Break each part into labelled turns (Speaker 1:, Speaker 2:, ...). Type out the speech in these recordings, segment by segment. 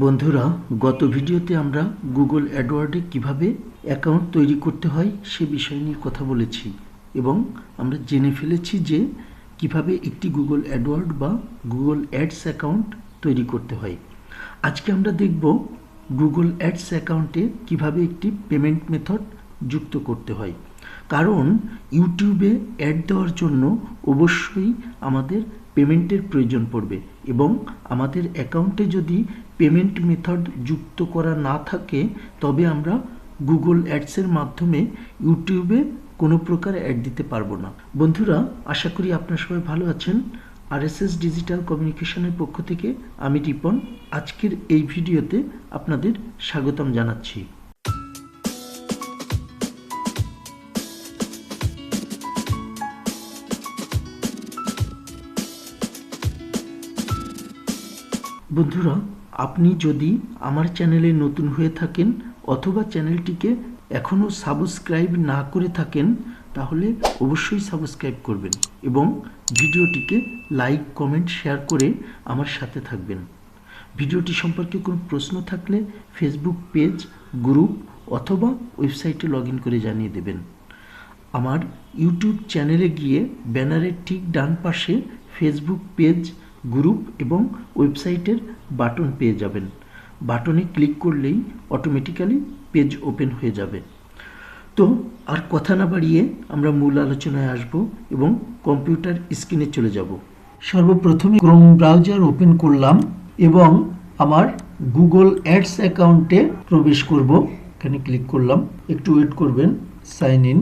Speaker 1: বন্ধুরা, গত ভিডিওতে আমরা গুগল অ্যাডওয়ার্ডে কিভাবে অ্যাকাউন্ট তৈরি করতে হয় সে বিষয় নিয়ে কথা বলেছি এবং আমরা জেনে ফেলেছি যে কিভাবে একটি গুগল অ্যাডওয়ার্ড বা গুগল অ্যাডস অ্যাকাউন্ট তৈরি করতে হয়। আজকে আমরা দেখব গুগল অ্যাডস অ্যাকাউন্টে কিভাবে একটি পেমেন্ট মেথড যুক্ত করতে হয়। কারণ ইউটিউবে অ্যাড দেওয়ার জন্য অবশ্যই আমাদের পেমেন্টের প্রয়োজন পড়বে এবং আমাদের অ্যাকাউন্টে যদি পেমেন্ট মেথড যুক্ত করা না থাকে তবে আমরা গুগল অ্যাডসের মাধ্যমে ইউটিউবে কোনো প্রকার অ্যাড দিতে পারবো না। বন্ধুরা, আশা করি আপনারা সবাই ভালো আছেন। আরএসএস ডিজিটাল কমিউনিকেশনের পক্ষ থেকে আমি রিপন আজকের এই ভিডিওতে আপনাদের স্বাগতম জানাচ্ছি। বন্ধুরা, আপনি যদি আমার চ্যানেলে নতুন হয়ে থাকেন অথবা চ্যানেলটিকে এখনও সাবস্ক্রাইব না করে থাকেন তাহলে অবশ্যই সাবস্ক্রাইব করবেন এবং ভিডিওটিকে লাইক, কমেন্ট, শেয়ার করে আমার সাথে থাকবেন। ভিডিওটি সম্পর্কে কোনো প্রশ্ন থাকলে ফেসবুক পেজ, গ্রুপ অথবা ওয়েবসাইটে লগ ইন করে জানিয়ে দেবেন। আমার ইউটিউব চ্যানেলে গিয়ে ব্যানারের ঠিক ডান পাশে ফেসবুক পেজ, গ্রুপ এবং ওয়েবসাইটের বাটন পেয়ে যাবেন। বাটনে ক্লিক করলেই অটোমেটিক্যালি পেজ ওপেন হয়ে যাবে। তো আর কথা না বাড়িয়ে আমরা মূল আলোচনায় আসব এবং কম্পিউটার স্ক্রিনে চলে যাব। সর্বপ্রথমে ক্রোম ব্রাউজার ওপেন করলাম এবং আমার গুগল অ্যাডস অ্যাকাউন্টে প্রবেশ করব। এখানে ক্লিক করলাম, একটু ওয়েট করবেন। Sign in.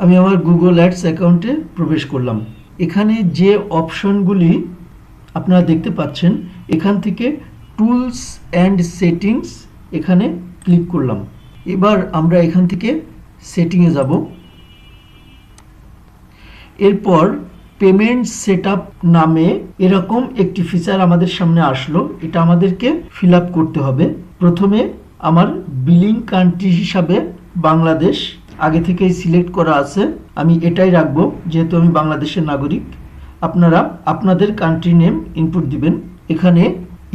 Speaker 1: আমি আমার গুগল অ্যাডস অ্যাকাউন্টে প্রবেশ করলাম। এখানে যে অপশনগুলি আপনারা দেখতে পাচ্ছেন, এখান থেকে টুলস অ্যান্ড সেটিংস এখানে ক্লিক করলাম। এবার আমরা এখান থেকে সেটিংয়ে যাব। এরপর পেমেন্ট সেটআপ নামে এরকম একটি ফিচার আমাদের সামনে আসলো। এটা আমাদেরকে ফিল আপ করতে হবে। প্রথমে আমার বিলিং কান্ট্রি হিসাবে বাংলাদেশ আগে থেকেই সিলেক্ট করা আছে, আমি এটাই রাখবো যেহেতু আমি বাংলাদেশের নাগরিক। আপনারা আপনাদের কান্ট্রি নেম ইনপুট দিবেন। এখানে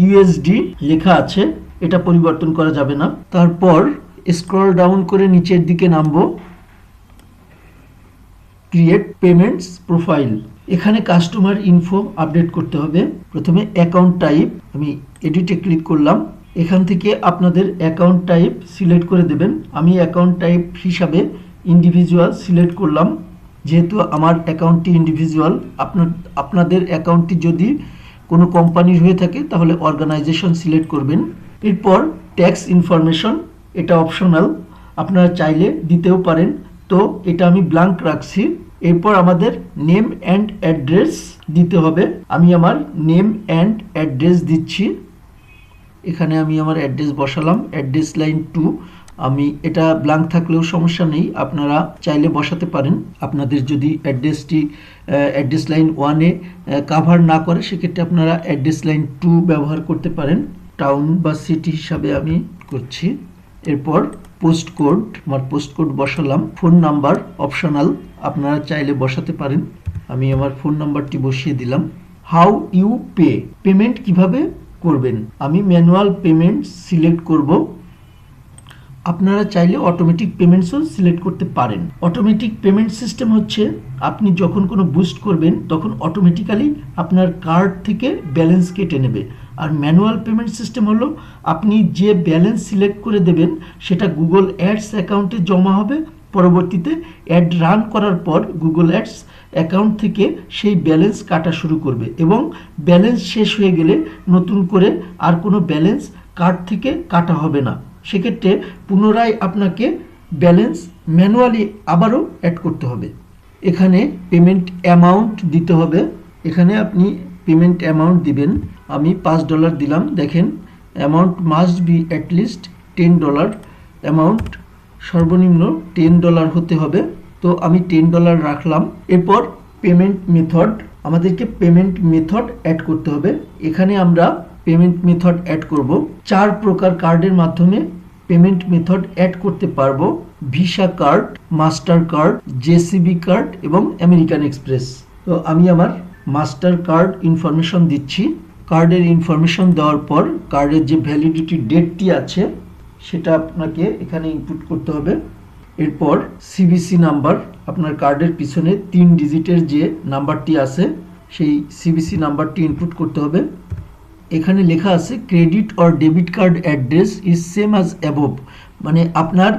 Speaker 1: ইউএসডি লেখা আছে, এটা পরিবর্তন করা যাবে না। তারপর স্ক্রল ডাউন করে নিচের দিকে নামবো। ক্রিয়েট পেমেন্টস প্রোফাইল, এখানে কাস্টমার ইনফো আপডেট করতে হবে। প্রথমে অ্যাকাউন্ট টাইপ, আমি এডিটে ক্লিক করলাম। এখান থেকে আপনাদের অ্যাকাউন্ট টাইপ সিলেক্ট করে দেবেন। আমি অ্যাকাউন্ট টাইপ হিসাবে ইন্ডিভিজুয়াল সিলেক্ট করলাম যেহেতু আমার অ্যাকাউন্টটি ইন্ডিভিজুয়াল। আপনাদের অ্যাকাউন্টটি যদি কোনো কোম্পানির হয়ে থাকে তাহলে অর্গানাইজেশন সিলেক্ট করবেন। এরপর ট্যাক্স ইনফরমেশন, এটা অপশনাল, আপনারা চাইলে দিতেও পারেন, তো এটা আমি ব্ল্যাঙ্ক রাখছি। এরপর আমাদের নেম অ্যান্ড অ্যাড্রেস দিতে হবে। আমি আমার নেম অ্যান্ড অ্যাড্রেস দিচ্ছি। এখানে আমি আমার অ্যাড্রেস বসালাম, অ্যাড্রেস লাইন 2। আমি এটা ব্ল্যাঙ্ক থাকলেও সমস্যা নেই, আপনারা চাইলে বসাতে পারেন। আপনাদের যদি অ্যাড্রেস লাইন 1-এ কাভার না করে সেক্ষেত্রে আপনারা অ্যাড্রেস লাইন 2 ব্যবহার করতে পারেন। টাউন বা সিটি হিসাবে আমি করছি। এরপর পোস্ট কোড, আমার পোস্ট কোড বসালাম। ফোন নাম্বার অপশনাল, আপনারা চাইলে বসাতে পারেন। আমি আমার ফোন নাম্বারটি বসিয়ে দিলাম। হাউ ইউ পে, পেমেন্ট কিভাবে করবেন, আমি ম্যানুয়াল পেমেন্ট সিলেক্ট করব। আপনারা চাইলে অটোমেটিক পেমেন্টসও সিলেক্ট করতে পারেন। অটোমেটিক পেমেন্ট সিস্টেম হচ্ছে আপনি যখন কোনো বুস্ট করবেন তখন অটোমেটিক্যালি আপনার কার্ড থেকে ব্যালেন্স কেটে নেবে। আর ম্যানুয়াল পেমেন্ট সিস্টেম হলো আপনি যে ব্যালেন্স সিলেক্ট করে দেবেন সেটা গুগল অ্যাডস অ্যাকাউন্টে জমা হবে। পরবর্তীতে অ্যাড রান করার পর গুগল অ্যাডস অ্যাকাউন্ট থেকে সেই ব্যালেন্স কাটা শুরু করবে এবং ব্যালেন্স শেষ হয়ে গেলে নতুন করে আর কোনো ব্যালেন্স কার্ড থেকে কাটা হবে না। সেক্ষেত্রে পুনরায় আপনাকে ব্যালেন্স ম্যানুয়ালি আবারও অ্যাড করতে হবে। এখানে পেমেন্ট অ্যামাউন্ট দিতে হবে। এখানে আপনি পেমেন্ট অ্যামাউন্ট দিবেন। আমি $5 দিলাম। দেখেন amount must be at least $10। Amount সর্বনিম্ন $10 হতে হবে, তো আমি $10 রাখলাম। এরপর পেমেন্ট মেথড, আমাদেরকে পেমেন্ট মেথড অ্যাড করতে হবে। এখানে আমরা পেমেন্ট মেথড অ্যাড করব। 4 প্রকার কার্ডের মাধ্যমে পেমেন্ট মেথড অ্যাড করতে পারবো: visa card, master card, JCB card এবং আমেরিকান এক্সপ্রেস। তো আমি আমার মাস্টার কার্ড ইনফরমেশন দিচ্ছি। কার্ডের ইনফরমেশন দেওয়ার পর কার্ডের যে ভ্যালিডিটি ডেটটি আছে সেটা আপনাকে এখানে ইনপুট করতে হবে। এরপর সিভিসি নাম্বার, আপনার কার্ডের পিছনে 3 ডিজিটের যে নাম্বারটি আছে সেই সিভিসি নাম্বারটি ইনপুট করতে হবে। এখানে লেখা আছে credit or debit card address is same as above, মানে আপনার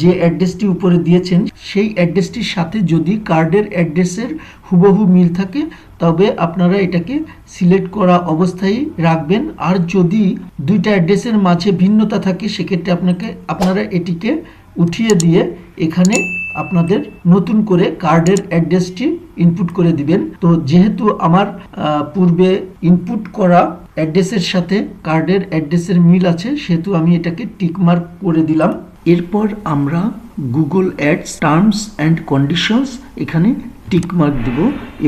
Speaker 1: যে অ্যাড্রেসটি উপরে দিয়েছেন সেই অ্যাড্রেসটির সাথে যদি কার্ডের অ্যাড্রেসের হুবহু মিল থাকে তবে আপনারা এটাকে সিলেক্ট করা অবস্থায় রাখবেন। আর যদি দুইটা অ্যাড্রেসের মাঝে ভিন্নতা থাকে সেক্ষেত্রে আপনারা এটিকে উঠিয়ে দিয়ে এখানে আপনাদের নতুন করে কার্ডের অ্যাড্রেসটি ইনপুট করে দিবেন। তো যেহেতু আমার পূর্বে ইনপুট করা অ্যাড্রেসের সাথে কার্ডের অ্যাড্রেসের মিল আছে সেহেতু আমি এটাকে টিকমার্ক করে দিলাম। এরপর আমরা Google ads terms and conditions এখানে টিকমার্ক দেব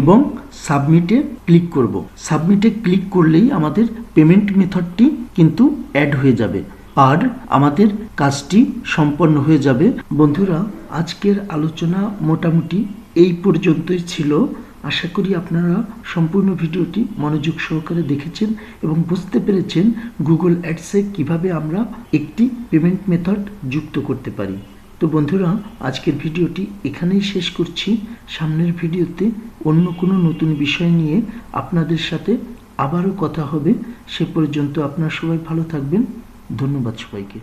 Speaker 1: এবং সাবমিটে ক্লিক করব। সাবমিটে ক্লিক করলেই আমাদের পেমেন্ট মেথডটি কিন্তু অ্যাড হয়ে যাবে আর আমাদের কাজটি সম্পন্ন হয়ে যাবে। বন্ধুরা, আজকের আলোচনা মোটামুটি এই পর্যন্তই ছিল। আশা করি আপনারা সম্পূর্ণ ভিডিওটি মনোযোগ সহকারে দেখেছেন এবং বুঝতে পেরেছেন গুগল অ্যাডসে কিভাবে আমরা একটি পেমেন্ট মেথড যুক্ত করতে পারি। তো বন্ধুরা, আজকের ভিডিওটি এখানেই শেষ করছি। সামনের ভিডিওতে অন্য কোনো নতুন বিষয় নিয়ে আপনাদের সাথে আবারও কথা হবে। সে পর্যন্ত আপনারা সবাই ভালো থাকবেন। ধন্যবাদ সবাইকে।